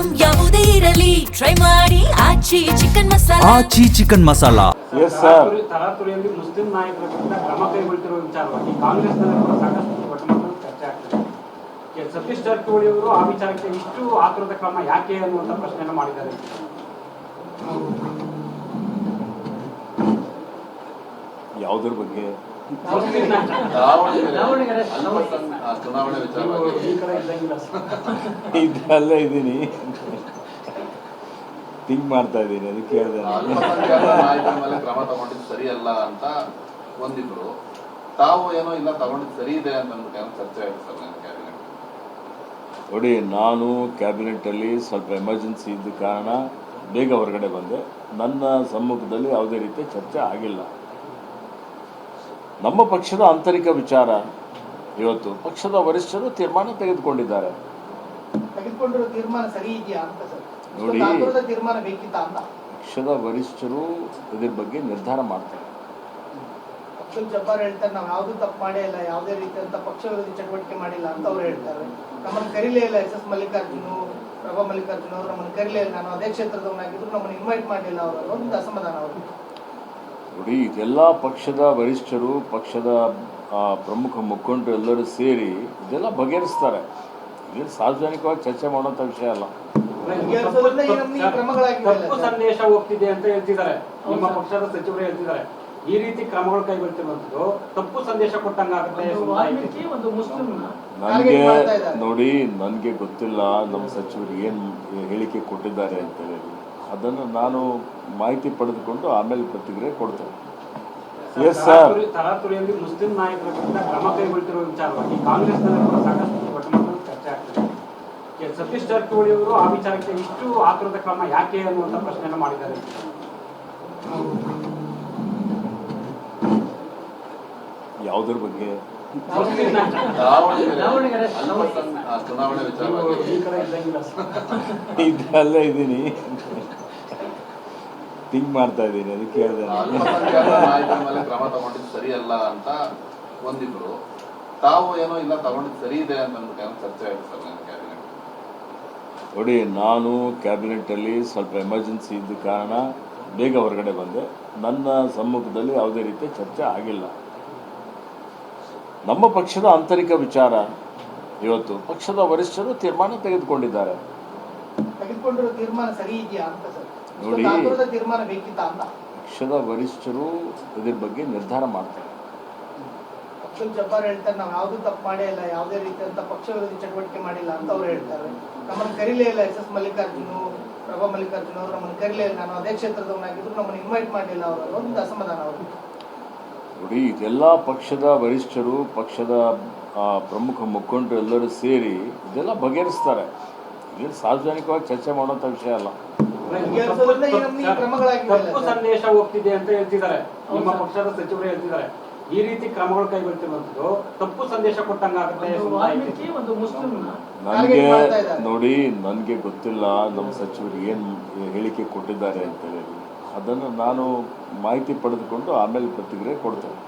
Item ಯಾವುದೇ ಇರಲಿ try ಮಾಡಿ Aachi chicken masala. Aachi chicken masala. Yes sir. ತರಾತುರಿಯಲ್ಲಿ ಮುಸ್ಲಿಂ ನಾಯಕರ ವಿರುದ್ಧ ಕ್ರಮ ಕೈಗೊಳ್ತಿರುವ ವಿಚಾರವಾಗಿ ಕಾಂಗ್ರೆಸ್ನಲ್ಲಿ ಕೂಡ ಸಾಕಷ್ಟು ಒಟ್ಟಮಟ್ಟದ ಚರ್ಚೆ ಆಗ್ತದೆ. ಸತೀಶ್ ಜಾರಕಿಹೊಳಿ ಅವರು ಆ ವಿಚಾರಕ್ಕೆ ಇಷ್ಟು ಆತುರದ ಕ್ರಮ ಯಾಕೆ ಅನ್ನುವಂಥ ಪ್ರಶ್ನೆಯನ್ನು ಮಾಡಿದ್ದಾರೆ. ಯಾವುದ್ರ ಬಗ್ಗೆ? ಚುನಾವಣೆ ಈ ಕಡೆ ಇದ್ದಂಗಿಲ್ಲ ಇದೆಲ್ಲ ಇದ್ದೀನಿ, ಥಿಂಕ್ ಮಾಡ್ತಾ ಇದ್ದೀನಿ, ಅದಕ್ಕೆ ಹೇಳಿದೆ. ನಾಯಕರ ಮೇಲೆ ಕ್ರಮ ತಗೊಂಡಿದ್ದು ಸರಿಯಲ್ಲ ಅಂತ ಒಂದಿದ್ರು, ತಾವು ಏನೋ ಇಲ್ಲ ತಗೊಂಡಿದ್ದು ಸರಿ ಇದೆ ಅಂತ ಅಂದ್ಬಿಟ್ಟು ಚರ್ಚೆ ಆಗಿದೆ ಸರ್ ನನ್ನ ಕ್ಯಾಬಿನೆಟ್. ನೋಡಿ, ನಾನು ಕ್ಯಾಬಿನೆಟ್ಟಲ್ಲಿ ಸ್ವಲ್ಪ ಎಮರ್ಜೆನ್ಸಿ ಇದ್ದ ಕಾರಣ ಬೇಗ ಹೊರಗಡೆ ಬಂದೆ. ನನ್ನ ಸಮ್ಮುಖದಲ್ಲಿ ಯಾವುದೇ ರೀತಿಯ ಚರ್ಚೆ ಆಗಿಲ್ಲ. ನಮ್ಮ ಪಕ್ಷದ ಆಂತರಿಕ ವಿಚಾರ. ಇವತ್ತು ಪಕ್ಷದ ವರಿಷ್ಠರು ತೀರ್ಮಾನ ತೆಗೆದುಕೊಂಡಿದ್ದಾರೆ. ತೆಗೆದುಕೊಂಡಿರೋ ತೀರ್ಮಾನ ಸರಿ ಇದೆಯಾ ಅಂತ ಸರ್? ನೋಡಿ, ತೀರ್ಮಾನ ಬೇಕಿತ್ತ ಅಂತ ಪಕ್ಷದ ವರಿಷ್ಠರು ಇದ್ರ ಬಗ್ಗೆ ನಿರ್ಧಾರ ಮಾಡ್ತಾರೆ. ಅಬ್ದುಲ್ ಜಬ್ಬಾರ್ ಹೇಳ್ತಾರೆ, ನಾವು ಯಾವ್ದು ತಪ್ಪು ಮಾಡೇ ಇಲ್ಲ, ಯಾವುದೇ ರೀತಿಯಂತ ಪಕ್ಷ ವಿರೋಧಿ ಚಟುವಟಿಕೆ ಮಾಡಿಲ್ಲ ಅಂತ ಅವ್ರು ಹೇಳ್ತಾರೆ. ನಮ್ಮನ್ನು ಕರೀಲೇ ಇಲ್ಲ ಎಸ್ ಎಸ್ ಮಲ್ಲಿಕಾರ್ಜುನು, ಪ್ರಭಾ ಮಲ್ಲಿಕಾರ್ಜುನ್ ಅವರು ನಮ್ಮನ್ನು ಕರೀಲೇ ಇಲ್ಲ, ನಾನು ಅದೇ ಕ್ಷೇತ್ರದವನಾಗಿದ್ರು ನಮ್ಮನ್ನು ಇನ್ವೈಟ್ ಮಾಡಲಿಲ್ಲ ಅವರು, ಒಂದು ಅಸಮಾಧಾನ ಅವರು. ನೋಡಿ, ಇದೆಲ್ಲ ಪಕ್ಷದ ವರಿಷ್ಠರು, ಪಕ್ಷದ ಪ್ರಮುಖ ಮುಖಂಡರು ಎಲ್ಲರೂ ಸೇರಿ ಇದೆಲ್ಲ ಬಗೆಹರಿಸ್ತಾರೆ. ಇದು ಸಾರ್ವಜನಿಕವಾಗಿ ಚರ್ಚೆ ಮಾಡುವಂಥ ವಿಷಯ ಅಲ್ಲ. ತಪ್ಪು ಸಂದೇಶ ಹೋಗ್ತಿದೆ ಅಂತ ಹೇಳ್ತಿದ್ದಾರೆ, ನಿಮ್ಮ ಪಕ್ಷದ ಸಚಿವರು ಹೇಳ್ತಿದ್ದಾರೆ. ಈ ರೀತಿ ಕ್ರಮಗಳು ಕೈಗೊಳ್ತಿರುವಂತದ್ದು ತಪ್ಪು ಸಂದೇಶ ಕೊಟ್ಟಂಗಾಗುತ್ತೆ. ನನಗೆ ನೋಡಿ, ನನಗೆ ಗೊತ್ತಿಲ್ಲ ನಮ್ಮ ಸಚಿವರು ಏನು ಹೇಳಿಕೆ ಕೊಟ್ಟಿದ್ದಾರೆ ಅಂತ ಹೇಳಿ. ಅದನ್ನು ನಾನು ಮಾಹಿತಿ ಪಡೆದುಕೊಂಡು ಆಮೇಲೆ ಪ್ರತಿಕ್ರಿಯೆ ಕೊಡ್ತೇನೆ. S sir. ತರಾತುರಿಯಲ್ಲಿ ಮುಸ್ಲಿಂ ನಾಯಕರ ವಿರುದ್ಧ ಕ್ರಮ ಕೈಗೊಳ್ತಿರುವ ವಿಚಾರವಾಗಿ ಕಾಂಗ್ರೆಸ್ನಲ್ಲಿ ಕೂಡ ಸಾಕಷ್ಟು ಒಟ್ಟಮಟ್ಟದ ಚರ್ಚೆ ಆಗ್ತದೆ. ಸತೀಶ್ ಜಾರಕಿಹೊಳಿ ಅವರು ಆ ವಿಚಾರಕ್ಕೆ ಇಷ್ಟು ಆತುರದ ಕ್ರಮ ಯಾಕೆ ಅನ್ನುವಂಥ ಪ್ರಶ್ನೆಯನ್ನು ಮಾಡಿದ್ದಾರೆ. ಯಾವುದ್ರ ಬಗ್ಗೆ? ಚುನಾವಣೆ ವಿಚಾರವಾಗಿ ಈ ಕಡೆ ಇದ್ದಂಗಿಲ್ಲ ಇದೆಲ್ಲ ಇದ್ದೀನಿ, ಥಿಂಕ್ ಮಾಡ್ತಾ ಇದ್ದೀನಿ, ಅದಕ್ಕೆ ಹೇಳಿದೆ. ನಾಯಕರ ಮೇಲೆ ಕ್ರಮ ತಗೊಂಡಿದ್ದು ಸರಿಯಲ್ಲ ಅಂತ ಒಂದಿದ್ರು, ತಾವು ಏನೋ ಇಲ್ಲ ತಗೊಂಡಿದ್ದು ಸರಿ ಇದೆ ಅಂತ ಅಂದ್ಬಿಟ್ಟು ಚರ್ಚೆ ಆಗಿದೆ ಸರ್ ನನ್ನ ಕ್ಯಾಬಿನೆಟ್. ನೋಡಿ, ನಾನು ಕ್ಯಾಬಿನೆಟ್ಟಲ್ಲಿ ಸ್ವಲ್ಪ ಎಮರ್ಜೆನ್ಸಿ ಇದ್ದ ಕಾರಣ ಬೇಗ ಹೊರಗಡೆ ಬಂದೆ. ನನ್ನ ಸಮ್ಮುಖದಲ್ಲಿ ಯಾವುದೇ ರೀತಿಯ ಚರ್ಚೆ ಆಗಿಲ್ಲ. ನಮ್ಮ ಪಕ್ಷದ ಆಂತರಿಕ ವಿಚಾರ. ಇವತ್ತು ಪಕ್ಷದ ವರಿಷ್ಠರು ತೀರ್ಮಾನ ತೆಗೆದುಕೊಂಡಿದ್ದಾರೆ. ತೆಗೆದುಕೊಂಡಿರೋ ತೀರ್ಮಾನ ಸರಿ ಇದೆಯಾ ಅಂತ ಸರ್? ನೋಡಿ, ತೀರ್ಮಾನ ಬೇಕಿತ್ತ ಅಂತ ಪಕ್ಷದ ವರಿಷ್ಠರು ಇದ್ರ ಬಗ್ಗೆ ನಿರ್ಧಾರ ಮಾಡ್ತಾರೆ. ಅಬ್ದುಲ್ ಜಬ್ಬಾರ್ ಹೇಳ್ತಾರೆ, ನಾವು ಯಾವ್ದು ತಪ್ಪು ಮಾಡೇ ಇಲ್ಲ, ಯಾವುದೇ ರೀತಿಯಂತ ಪಕ್ಷ ವಿರೋಧಿ ಚಟುವಟಿಕೆ ಮಾಡಿಲ್ಲ ಅಂತ ಅವ್ರು ಹೇಳ್ತಾರೆ. ನಮ್ಮನ್ನು ಕರೀಲೇ ಇಲ್ಲ ಎಸ್ ಎಸ್ ಮಲ್ಲಿಕಾರ್ಜುನು, ಪ್ರಭಾ ಮಲ್ಲಿಕಾರ್ಜುನ್ ಅವರು ನಮ್ಮನ್ನು ಕರೀಲೇ ಇಲ್ಲ, ನಾನು ಅದೇ ಕ್ಷೇತ್ರದವನಾಗಿದ್ರು ನಮ್ಮನ್ನು ಇನ್ವೈಟ್ ಮಾಡಲಿಲ್ಲ ಅವರು, ಒಂದು ಅಸಮಾಧಾನ ಅವರು. ನೋಡಿ, ಇದೆಲ್ಲ ಪಕ್ಷದ ವರಿಷ್ಠರು, ಪಕ್ಷದ ಪ್ರಮುಖ ಮುಖಂಡರು ಎಲ್ಲರೂ ಸೇರಿ ಇದೆಲ್ಲ ಬಗೆಹರಿಸ್ತಾರೆ. ಇದು ಸಾರ್ವಜನಿಕವಾಗಿ ಚರ್ಚೆ ಮಾಡುವಂಥ ವಿಷಯ ಅಲ್ಲ. ತಪ್ಪು ಸಂದೇಶ ಹೋಗ್ತಿದೆ ಅಂತ ಹೇಳ್ತಿದ್ದಾರೆ, ನಿಮ್ಮ ಪಕ್ಷದ ಸಚಿವರು ಹೇಳ್ತಿದ್ದಾರೆ. ಈ ರೀತಿ ಕ್ರಮಗಳು ಕೈಗೊಳ್ತಿರುವಂತದ್ದು ತಪ್ಪು ಸಂದೇಶ ಕೊಟ್ಟಂಗಾಗುತ್ತೆ. ನನಗೆ ನೋಡಿ, ನನಗೆ ಗೊತ್ತಿಲ್ಲ ನಮ್ಮ ಸಚಿವರು ಏನು ಹೇಳಿಕೆ ಕೊಟ್ಟಿದ್ದಾರೆ ಅಂತ ಹೇಳಿ. ಅದನ್ನು ನಾನು ಮಾಹಿತಿ ಪಡೆದುಕೊಂಡು ಆಮೇಲೆ ಪ್ರತಿಕ್ರಿಯೆ ಕೊಡ್ತೇನೆ.